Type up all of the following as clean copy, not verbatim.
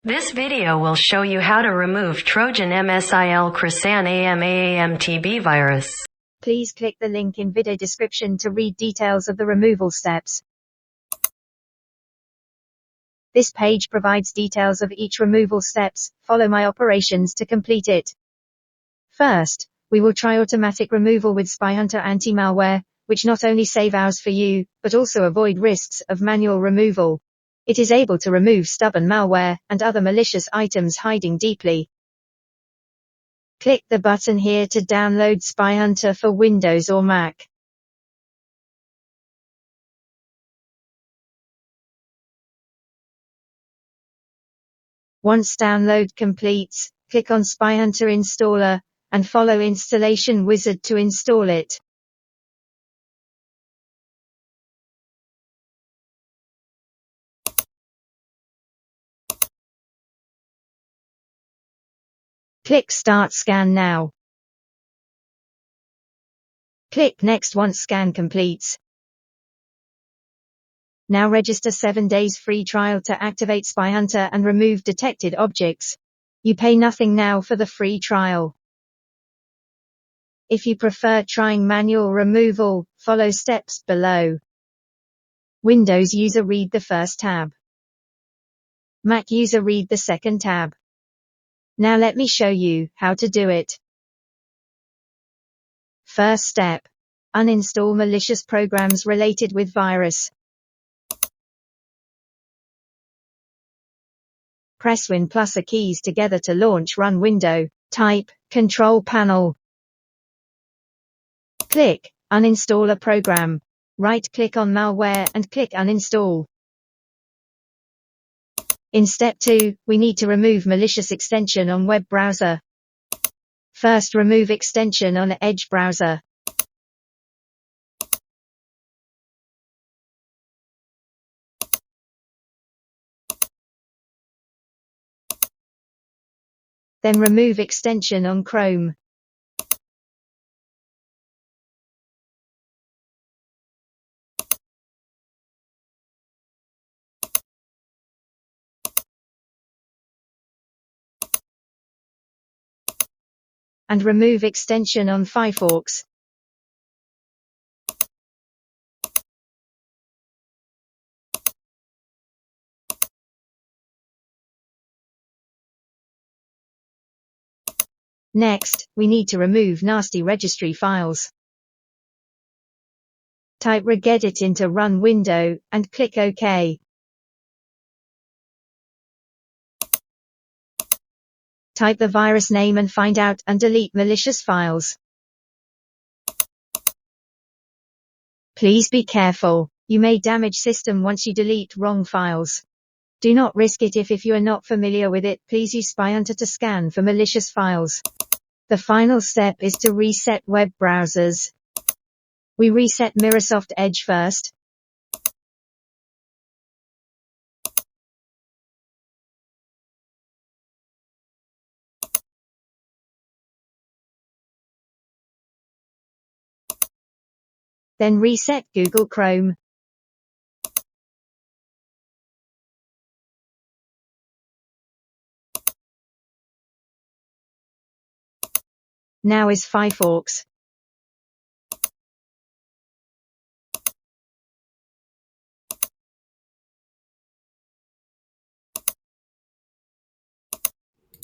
This video will show you how to remove Trojan MSIL Crysan.AMAA MTB virus. Please click the link in video description to read details of the removal steps. This page provides details of each removal steps. Follow my operations to complete it. First, we will try automatic removal with SpyHunter anti-malware, which not only save hours for you, but also avoid risks of manual removal. It is able to remove stubborn malware and other malicious items hiding deeply. Click the button here to download SpyHunter for Windows or Mac. Once download completes, click on SpyHunter Installer, and follow Installation Wizard to install it. Click Start Scan now. Click Next once scan completes. Now register 7 days free trial to activate SpyHunter and remove detected objects. You pay nothing now for the free trial. If you prefer trying manual removal, follow steps below. Windows user read the first tab. Mac user read the second tab. Now let me show you how to do it. First step. Uninstall malicious programs related with virus. Press Win plus A keys together to launch Run window. Type Control Panel. Click Uninstall a program. Right-click on malware and click Uninstall. In step 2, we need to remove malicious extension on web browser. First, remove extension on Edge browser. Then remove extension on Chrome. And remove extension on Firefox. Next, we need to remove nasty registry files. Type regedit into Run window, and click OK. Type the virus name and find out and delete malicious files. Please be careful. You may damage system once you delete wrong files. Do not risk it if you are not familiar with it. Please use SpyHunter to scan for malicious files. The final step is to reset web browsers. We reset Microsoft Edge first. Then reset Google Chrome. Now is Firefox.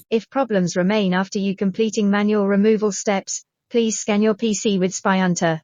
If problems remain after you completing manual removal steps, please scan your PC with SpyHunter.